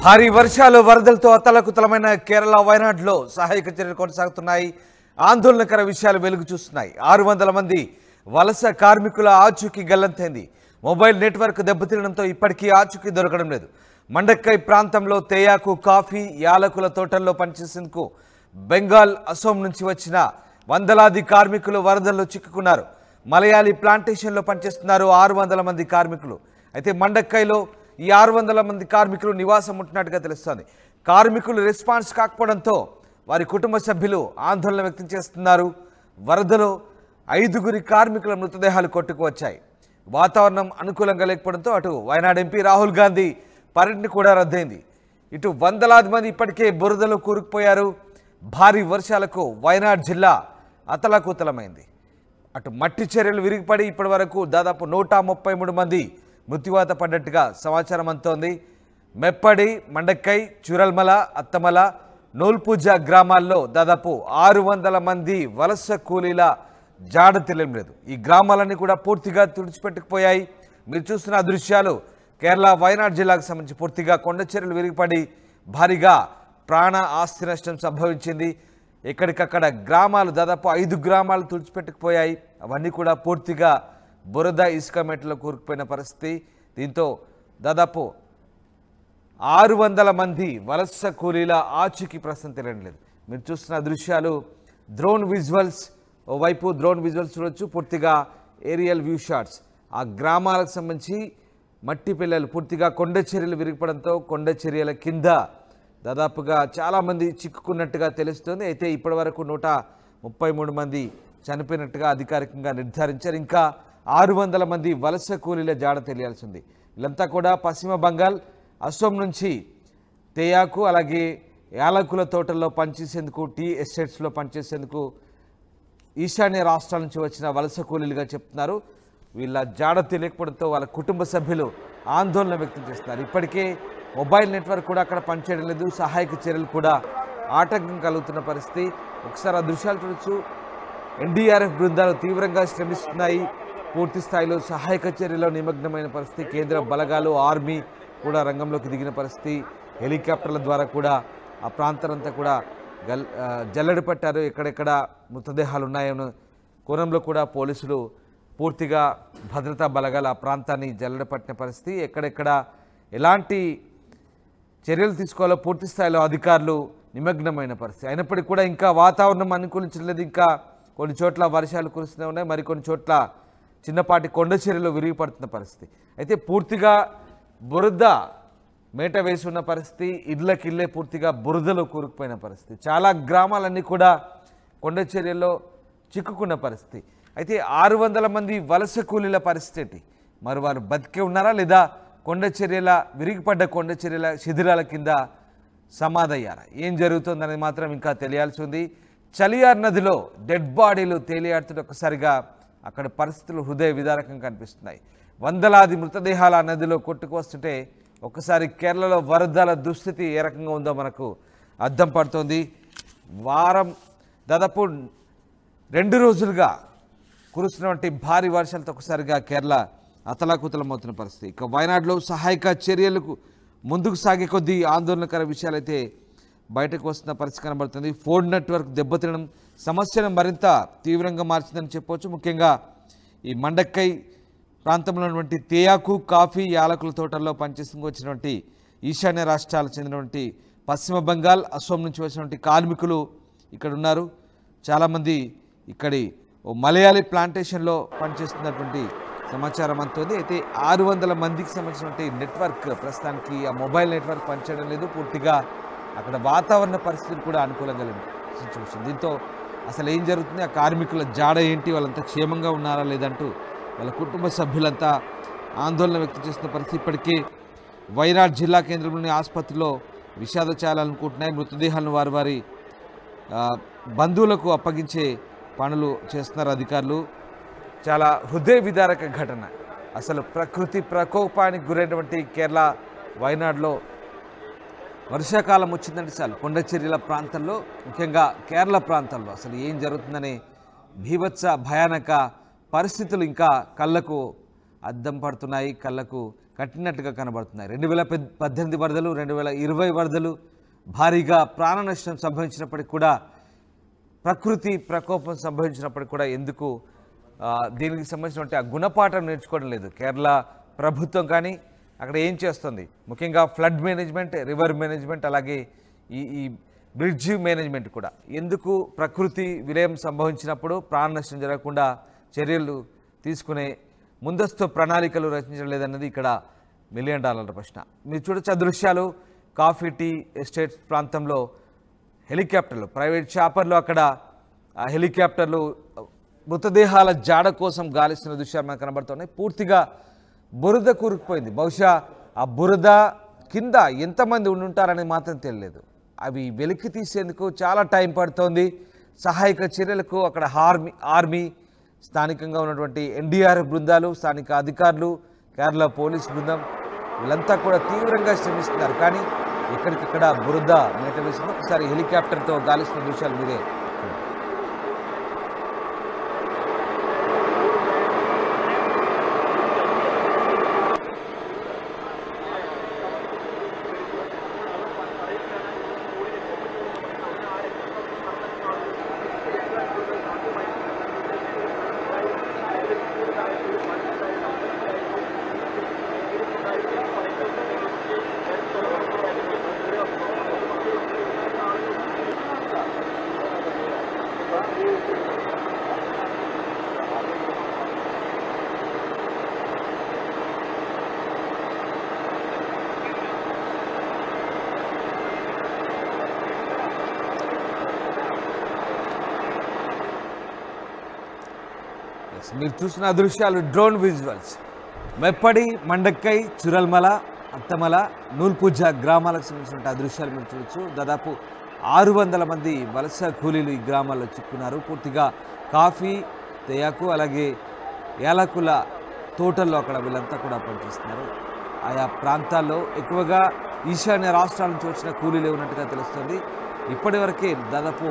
భారీ వర్షాలు వరదలతో అతలకుతలమైన కేరళ వయనాడ్లో సహాయక చర్యలు కొనసాగుతున్నాయి. ఆందోళనకర విషయాలు వెలుగు చూస్తున్నాయి. 600 మంది వలస కార్మికుల ఆచూకీ గల్లంతైంది. మొబైల్ నెట్వర్క్ దెబ్బతినడంతో ఇప్పటికీ ఆచూకీ దొరకడం లేదు. మండక్కై ప్రాంతంలో తేయాకు, కాఫీ, యాలకుల తోటల్లో పనిచేసేందుకు బెంగాల్, అసోం నుంచి వచ్చిన వందలాది కార్మికులు వరదల్లో చిక్కుకున్నారు. మలయాళీ ప్లాంటేషన్లో పనిచేస్తున్నారు 600 మంది కార్మికులు. అయితే మండక్కైలో ఈ 600 మంది కార్మికులు నివాసం ఉంటున్నట్టుగా తెలుస్తోంది. కార్మికులు రెస్పాన్స్ కాకపోవడంతో వారి కుటుంబ సభ్యులు ఆందోళన వ్యక్తం చేస్తున్నారు. వరదలో 5గురి కార్మికుల మృతదేహాలు కొట్టుకువచ్చాయి. వాతావరణం అనుకూలంగా లేకపోవడంతో అటు వయనాడ్ ఎంపీ రాహుల్ గాంధీ పర్యటన కూడా రద్దయింది. ఇటు వందలాది మంది ఇప్పటికే బురదలో కూరుకుపోయారు. భారీ వర్షాలకు వయనాడ్ జిల్లా అతలాకుతలమైంది. అటు మట్టి చర్యలు విరిగిపడి ఇప్పటి వరకు దాదాపు 133 మంది మృత్యువాత పడ్డట్టుగా సమాచారం అందుతోంది. మెప్పడి, మండక్కై, చురల్మల, అత్తమల, నోల్పూజ గ్రామాల్లో దాదాపు 600 మంది వలస కూలీల జాడ తెలియడం లేదు. ఈ గ్రామాలన్నీ కూడా పూర్తిగా తుడిచిపెట్టుకుపోయాయి. మీరు చూస్తున్న దృశ్యాలు కేరళ వయనాడ్ జిల్లాకు సంబంధించి పూర్తిగా కొండ చర్యలు విరిగిపడి భారీగా ప్రాణ ఆస్తి నష్టం సంభవించింది. ఎక్కడికక్కడ గ్రామాలు దాదాపు 5 గ్రామాలు తుడిచిపెట్టుకుపోయాయి. అవన్నీ కూడా పూర్తిగా బురద, ఇసుక మెట్లలో కూరుకుపోయిన పరిస్థితి. దీంతో దాదాపు 600 మంది వలస కూలీల ఆచూకీ ప్రస్తుతం తెలియడం లేదు. మీరు చూస్తున్న దృశ్యాలు డ్రోన్ విజువల్స్. ఓవైపు డ్రోన్ విజువల్స్ చూడొచ్చు, పూర్తిగా ఏరియల్ వ్యూ షాట్స్. ఆ గ్రామాలకు సంబంధించి మట్టి పిల్లలు పూర్తిగా కొండ చర్యలు విరిగిపడంతో కొండ చర్యల కింద దాదాపుగా చాలామంది చిక్కుకున్నట్టుగా తెలుస్తుంది. అయితే ఇప్పటి వరకు 133 మంది చనిపోయినట్టుగా అధికారికంగా నిర్ధారించారు. ఇంకా 600 మంది వలస కూలీల జాడ తెలియాల్సి ఉంది. వీళ్ళంతా కూడా పశ్చిమ బంగాల్, అసోం నుంచి తేయాకు, అలాగే యాలకుల తోటల్లో పనిచేసేందుకు, టీ ఎస్టేట్స్లో పనిచేసేందుకు ఈశాన్య రాష్ట్రాల నుంచి వచ్చిన వలస కూలీలుగా చెప్తున్నారు. వీళ్ళ జాడ తెలియకపోవడంతో వాళ్ళ కుటుంబ సభ్యులు ఆందోళన వ్యక్తం చేస్తున్నారు. ఇప్పటికే మొబైల్ నెట్వర్క్ కూడా అక్కడ పనిచేయడం లేదు. సహాయక చర్యలు కూడా ఆటంకం కలుగుతున్న పరిస్థితి. ఒకసారి ఆ దృశ్యాలు చూడొచ్చు. ఎన్డీఆర్ఎఫ్ బృందాలు తీవ్రంగా శ్రమిస్తున్నాయి. పూర్తి స్థాయిలో సహాయక చర్యలో నిమగ్నమైన పరిస్థితి. కేంద్ర బలగాలు, ఆర్మీ కూడా రంగంలోకి దిగిన పరిస్థితి. హెలికాప్టర్ల ద్వారా కూడా ఆ ప్రాంతాలంతా కూడా జల్లెడ పట్టారు. ఎక్కడెక్కడ మృతదేహాలు ఉన్నాయన్న కోణంలో కూడా పోలీసులు పూర్తిగా భద్రతా బలగాలు ఆ ప్రాంతాన్ని జల్లెడ పట్టిన పరిస్థితి. ఎక్కడెక్కడ ఎలాంటి చర్యలు తీసుకోవాలో పూర్తి స్థాయిలో అధికారులు నిమగ్నమైన పరిస్థితి. అయినప్పటికీ కూడా ఇంకా వాతావరణం అనుకూలించలేదు. ఇంకా కొన్ని చోట్ల వర్షాలు కురుస్తూనే ఉన్నాయి. మరికొన్ని చోట్ల చిన్నపాటి కొండ చర్యలు విరిగిపడుతున్న పరిస్థితి. అయితే పూర్తిగా బురద మేట వేసి ఉన్న పరిస్థితి. ఇళ్ళకిళ్ళే పూర్తిగా బురదలో కూరుకుపోయిన పరిస్థితి. చాలా గ్రామాలన్నీ కూడా కొండ చర్యల్లో చిక్కుకున్న పరిస్థితి. అయితే 600 మంది వలస కూలీల పరిస్థితి ఏంటి? మరి వారు బతికే ఉన్నారా లేదా కొండ చర్యల విరిగిపడ్డ కొండ చర్యల శిథిరాల కింద సమాధయ్యారా? ఏం జరుగుతుందనేది మాత్రం ఇంకా తెలియాల్సి ఉంది. చలియార్ నదిలో డెడ్ బాడీలు తేలియాడుతుంటే ఒక్కసారిగా అక్కడ పరిస్థితులు హృదయ విదారకంగా కనిపిస్తున్నాయి. వందలాది మృతదేహాల నదిలో కొట్టుకు వస్తుంటే ఒక్కసారి కేరళలో వరదల దుస్థితి ఏ రకంగా ఉందో మనకు అర్థం పడుతోంది. దాదాపు 2 రోజులుగా కురుస్తున్నటువంటి భారీ వర్షాలతో ఒకసారిగా కేరళ అతలాకుతలమవుతున్న పరిస్థితి. ఇక వయనాడ్లో సహాయక చర్యలకు ముందుకు సాగే కొద్దీ ఆందోళనకర విషయాలైతే బయటకు వస్తున్న పరిస్థితి కనబడుతుంది. ఫోన్ నెట్వర్క్ దెబ్బతినడం సమస్యను మరింత తీవ్రంగా మార్చిందని చెప్పవచ్చు. ముఖ్యంగా ఈ మండక్కై ప్రాంతంలో ఉన్నటువంటి తేయాకు, కాఫీ, యాలకుల తోటల్లో పనిచేసుకు వచ్చినటువంటి ఈశాన్య రాష్ట్రాలకు చెందినటువంటి పశ్చిమ బంగాల్, అసోం నుంచి వచ్చినటువంటి కార్మికులు ఇక్కడ ఉన్నారు. చాలామంది ఇక్కడి మలయాళీ ప్లాంటేషన్లో పనిచేస్తున్నటువంటి సమాచారం అంతోంది. అయితే 600 మందికి సంబంధించినటువంటి నెట్వర్క్ ప్రస్తుతానికి ఆ మొబైల్ నెట్వర్క్ పనిచేయడం లేదు. పూర్తిగా అక్కడ వాతావరణ పరిస్థితులు కూడా అనుకూలంగా లేని సిచ్యువేషన్. దీంతో అసలు ఏం జరుగుతుంది, ఆ కార్మికుల జాడ ఏంటి, వాళ్ళంతా క్షేమంగా ఉన్నారా లేదంటూ వాళ్ళ కుటుంబ సభ్యులంతా ఆందోళన వ్యక్తం చేస్తున్న పరిస్థితి. ఇప్పటికే వయనాడ్ జిల్లా కేంద్రంలోని ఆసుపత్రిలో విషాద ఛాయలనుకుంటున్నాయి. మృతదేహాలను వారి బంధువులకు అప్పగించే పనులు చేస్తున్నారు అధికారులు. చాలా హృదయ విదారక ఘటన. అసలు ప్రకృతి ప్రకోపానికి గురైనటువంటి కేరళ వయనాడ్లో వర్షాకాలం వచ్చిందంటే చాలు కొండ చర్యల ప్రాంతంలో, ముఖ్యంగా కేరళ ప్రాంతంలో అసలు ఏం జరుగుతుందనే భీభత్స భయానక పరిస్థితులు ఇంకా కళ్ళకు అద్దం పడుతున్నాయి, కళ్ళకు కట్టినట్టుగా కనబడుతున్నాయి. 2018 వరదలు, 2020 వరదలు భారీగా ప్రాణ నష్టం సంభవించినప్పటికీ కూడా, ప్రకృతి ప్రకోపం సంభవించినప్పటికీ కూడా ఎందుకు దీనికి సంబంధించినటువంటి ఆ గుణపాఠం నేర్చుకోవడం లేదు కేరళ ప్రభుత్వం. కానీ అక్కడ ఏం చేస్తుంది, ముఖ్యంగా ఫ్లడ్ మేనేజ్మెంట్, రివర్ మేనేజ్మెంట్, అలాగే ఈ బ్రిడ్జ్ మేనేజ్మెంట్ కూడా ఎందుకు ప్రకృతి విలయం సంభవించినప్పుడు ప్రాణ నష్టం జరగకుండా చర్యలు తీసుకునే ముందస్తు ప్రణాళికలు రచించడం లేదన్నది ఇక్కడ $1 మిలియన్ ప్రశ్న. మీరు చూడొచ్చు ఆ దృశ్యాలు. కాఫీ టీ ఎస్టేట్స్ ప్రాంతంలో హెలికాప్టర్లు, ప్రైవేట్ చాపర్లు అక్కడ హెలికాప్టర్లు మృతదేహాల జాడ కోసం గాలిస్తున్న దృశ్యాలు మనకు కనబడుతున్నాయి. పూర్తిగా బురద కూరుకుపోయింది. బహుశా ఆ బురద కింద ఎంతమంది ఉండుంటారనేది మాత్రం తెలియలేదు. అవి వెలికి తీసేందుకు చాలా టైం పడుతోంది. సహాయక చర్యలకు అక్కడ ఆర్మీ, స్థానికంగా ఉన్నటువంటి ఎన్డీఆర్ఎఫ్ బృందాలు, స్థానిక అధికారులు, కేరళ పోలీస్ బృందం వీళ్ళంతా కూడా తీవ్రంగా శ్రమిస్తున్నారు. కానీ ఎక్కడికక్కడ బురద మేట వేసింది. ఒకసారి హెలికాప్టర్తో గాలిస్తున్న దృశ్యాలు మీరే. మీరు చూసిన దృశ్యాలు డ్రోన్ విజువల్స్. మెప్పడి, మండక్కై, చురల్మల, అత్తమల, నూల్పూజ గ్రామాలకు సంబంధించిన దృశ్యాలు మీరు చూడొచ్చు. దాదాపు 600 మంది వలస కూలీలు ఈ గ్రామాల్లో చిక్కున్నారు. పూర్తిగా కాఫీ, తేయాకు, అలాగే యాలకుల తోటల్లో అక్కడ వీళ్ళంతా కూడా పనిచేస్తున్నారు. ఆయా ప్రాంతాల్లో ఎక్కువగా ఈశాన్య రాష్ట్రాల నుంచి వచ్చిన కూలీలే ఉన్నట్టుగా తెలుస్తుంది. ఇప్పటి వరకే దాదాపు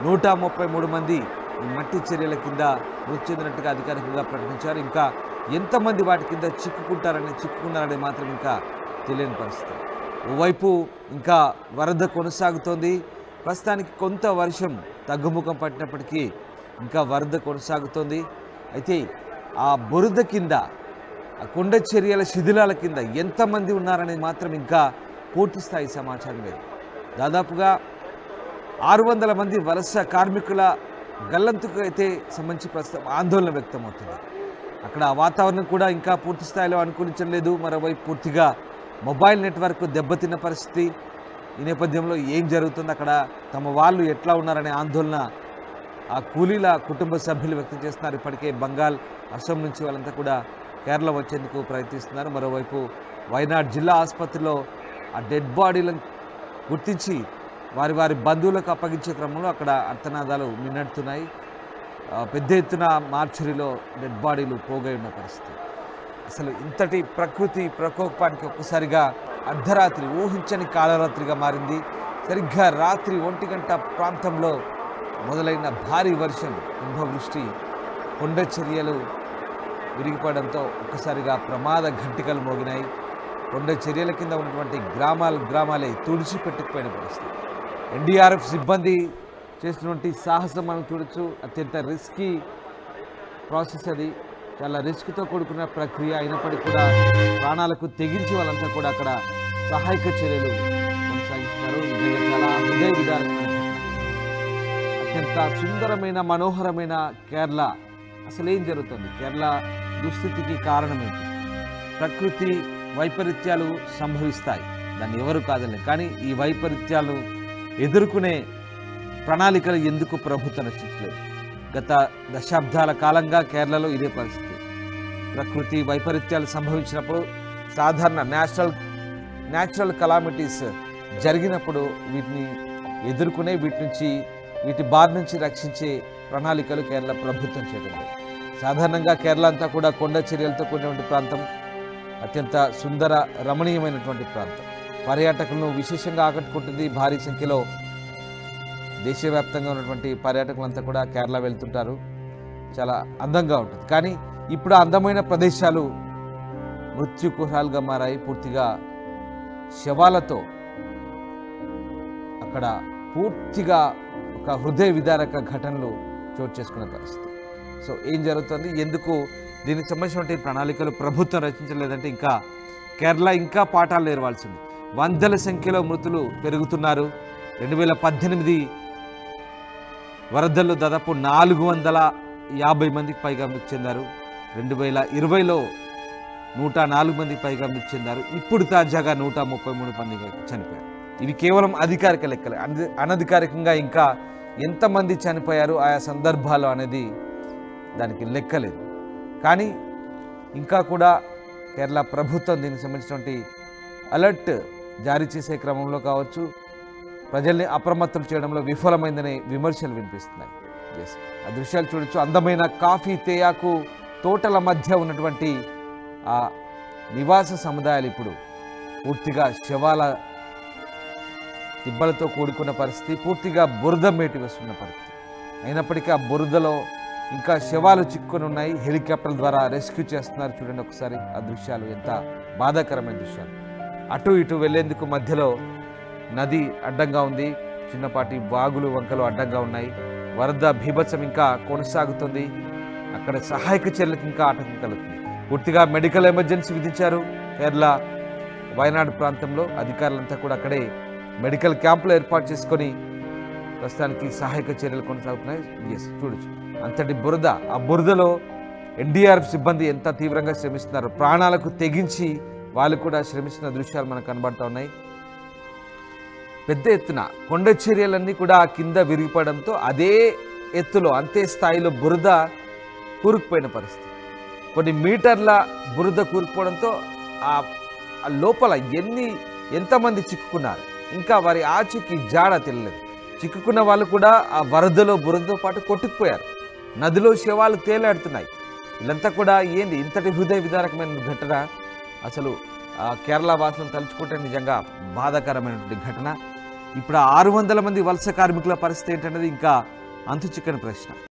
133 మంది మట్టి చర్యల కింద మృతి చెందినట్టుగా అధికారికంగా ప్రకటించారు. ఇంకా ఎంతమంది వాటి కింద చిక్కుకున్నారనే మాత్రం ఇంకా తెలియని పరిస్థితి. ఓవైపు ఇంకా వరద కొనసాగుతోంది. ప్రస్తుతానికి కొంత వర్షం తగ్గుముఖం పట్టినప్పటికీ ఇంకా వరద కొనసాగుతోంది. అయితే ఆ బురద కింద, ఆ కొండ చర్యల శిథిలాల కింద ఎంతమంది ఉన్నారనేది మాత్రం ఇంకా పూర్తి స్థాయి సమాచారం లేదు. దాదాపుగా 600 మంది వలస కార్మికుల గల్లంతుకు అయితే సంబంధించి ప్రస్తుతం ఆందోళన వ్యక్తమవుతుంది. అక్కడ వాతావరణం కూడా ఇంకా పూర్తి స్థాయిలో అనుకూలించలేదు. మరోవైపు పూర్తిగా మొబైల్ నెట్వర్క్ దెబ్బతిన్న పరిస్థితి. ఈ నేపథ్యంలో ఏం జరుగుతుంది, అక్కడ తమ వాళ్ళు ఎట్లా ఉన్నారనే ఆందోళన ఆ కూలీల కుటుంబ సభ్యులు వ్యక్తం చేస్తున్నారు. ఇప్పటికే బంగాల్, అస్సాం నుంచి వాళ్ళంతా కూడా కేరళ వచ్చేందుకు ప్రయత్నిస్తున్నారు. మరోవైపు వైనాడ్ జిల్లా ఆసుపత్రిలో ఆ డెడ్ బాడీలను గుర్తించి వారి బంధువులకు అప్పగించే క్రమంలో అక్కడ అర్థనాదాలు మిన్నెడుతున్నాయి. పెద్ద ఎత్తున మార్చురీలో డెడ్ బాడీలు పోగై ఉన్న పరిస్థితి. అసలు ఇంతటి ప్రకృతి ప్రకోపానికి ఒక్కసారిగా అర్ధరాత్రి ఊహించని కాలరాత్రిగా మారింది. సరిగ్గా రాత్రి 1 గంట ప్రాంతంలో మొదలైన భారీ వర్షం, కుంభవృష్టి, కొండ చర్యలు విరిగిపడంతో ఒక్కసారిగా ప్రమాద ఘంటికలు మోగినాయి. కొండ చర్యల కింద ఉన్నటువంటి గ్రామాలే తుడిచిపెట్టుకుపోయిన పరిస్థితి. ఎన్డీఆర్ఎఫ్ సిబ్బంది చేసినటువంటి సాహసం మనం చూడొచ్చు. అత్యంత రిస్కీ ప్రాసెస్ అది, చాలా రిస్క్తో కూడుకున్న ప్రక్రియ అయినప్పటికీ కూడా ప్రాణాలకు తెగించి వాళ్ళంతా కూడా అక్కడ సహాయక చర్యలు కొనసాగిస్తున్నారు. నిజంగా చాలా హృదయ విదారకమైన, అత్యంత సుందరమైన, మనోహరమైన కేరళ. అసలు ఏం జరుగుతుంది, కేరళ దుస్థితికి కారణం ఏంటి? ప్రకృతి వైపరీత్యాలు సంభవిస్తాయి, దాన్ని ఎవరు కాదలే. కానీ ఈ వైపరీత్యాలు ఎదుర్కొనే ప్రణాళికలు ఎందుకు ప్రభుత్వం రచించలేదు? గత దశాబ్దాల కాలంగా కేరళలో ఇదే పరిస్థితి. ప్రకృతి వైపరీత్యాలు సంభవించినప్పుడు, సాధారణ న్యాచురల్ కలామిటీస్ జరిగినప్పుడు వీటిని ఎదుర్కొనే, వీటి బారి నుంచి రక్షించే ప్రణాళికలు కేరళ ప్రభుత్వం చేయడం లేదు. సాధారణంగా కేరళ అంతా కూడా కొండ చర్యలతో కూడినటువంటి ప్రాంతం, అత్యంత సుందర రమణీయమైనటువంటి ప్రాంతం. పర్యాటకులను విశేషంగా ఆకట్టుకుంటుంది. భారీ సంఖ్యలో దేశవ్యాప్తంగా ఉన్నటువంటి పర్యాటకులంతా కూడా కేరళ వెళ్తుంటారు. చాలా అందంగా ఉంటుంది. కానీ ఇప్పుడు అందమైన ప్రదేశాలు మృత్యుకుహరాలుగా మారాయి. పూర్తిగా శవాలతో అక్కడ పూర్తిగా ఒక హృదయ విదారక ఘటనలు చోటు చేసుకునే పరిస్థితి. సో ఏం జరుగుతుంది, ఎందుకు దీనికి సంబంధించినటువంటి ప్రణాళికలు ప్రభుత్వం రచించలేదంటే ఇంకా కేరళ ఇంకా పాఠాలు నేర్వాల్సింది. వందల సంఖ్యలో మృతులు పెరుగుతున్నారు. 2018 వరదల్లో దాదాపు 450 మందికి పైగా మృతి చెందారు. 2020లో 104 మందికి పైగా మృతి చెందారు. ఇప్పుడు తాజాగా 133 మంది చనిపోయారు. ఇవి కేవలం అధికారిక లెక్కలే. అనధికారికంగా ఇంకా ఎంతమంది చనిపోయారు ఆయా సందర్భాలు అనేది దానికి లెక్కలేదు. కానీ ఇంకా కూడా కేరళ ప్రభుత్వం దీనికి సంబంధించినటువంటి అలర్ట్ జారీ చేసే క్రమంలో కావచ్చు, ప్రజల్ని అప్రమత్తం చేయడంలో విఫలమైందనే విమర్శలు వినిపిస్తున్నాయి. ఎస్, ఆ దృశ్యాలు చూడొచ్చు. అందమైన కాఫీ తేయాకు తోటల మధ్య ఉన్నటువంటి ఆ నివాస సముదాయాలు ఇప్పుడు పూర్తిగా శవాల తిబ్బలతో కూడుకున్న పరిస్థితి, పూర్తిగా బురద మేటి వస్తున్న పరిస్థితి. అయినప్పటికీ ఆ బురదలో ఇంకా శవాలు చిక్కుని ఉన్నాయి. హెలికాప్టర్ల ద్వారా రెస్క్యూ చేస్తున్నారు. చూడండి ఒకసారి ఆ దృశ్యాలు, ఎంత బాధాకరమైన దృశ్యాలు. అటు ఇటు వెళ్లేందుకు మధ్యలో నది అడ్డంగా ఉంది, చిన్నపాటి వాగులు వంకలు అడ్డంగా ఉన్నాయి. వరద బీభత్సం ఇంకా కొనసాగుతుంది. అక్కడ సహాయక చర్యలకు ఇంకా ఆటంకం కలుగుతుంది. పూర్తిగా మెడికల్ ఎమర్జెన్సీ విధించారు కేరళ వయనాడు ప్రాంతంలో. అధికారులంతా కూడా అక్కడే మెడికల్ క్యాంపులు ఏర్పాటు చేసుకొని ప్రస్తుతానికి సహాయక చర్యలు కొనసాగుతున్నాయి. ఎస్, చూడొచ్చు అంతటి బురద. ఆ బురదలో ఎన్డీఆర్ఎఫ్ సిబ్బంది ఎంత తీవ్రంగా శ్రమిస్తున్నారు, ప్రాణాలకు తెగించి వాళ్ళు కూడా శ్రమిస్తున్న దృశ్యాలు మనకు కనబడుతూ ఉన్నాయి. పెద్ద ఎత్తున కొండ చర్యలన్నీ కూడా కింద విరిగిపడంతో అదే ఎత్తులో అంతే స్థాయిలో బురద కూరుకుపోయిన పరిస్థితి. కొన్ని మీటర్ల బురద కూరుకుపోవడంతో ఆ లోపల ఎంతమంది చిక్కుకున్నారు, ఇంకా వారి ఆచూకీ జాడ తెలియలేదు. చిక్కుకున్న వాళ్ళు కూడా ఆ వరదలో బురదతో పాటు కొట్టుకుపోయారు. నదిలో శవాలు తేలాడుతున్నాయి. వీళ్ళంతా కూడా ఏంది ఇంతటి హృదయ విదారకమైన ఘటన. అసలు కేరళ వాసులను తలుచుకుంటే నిజంగా బాధాకరమైనటువంటి ఘటన. ఇప్పుడు 600 మంది వలస కార్మికుల పరిస్థితి ఏంటనేది ఇంకా అంతుచిక్కని ప్రశ్న.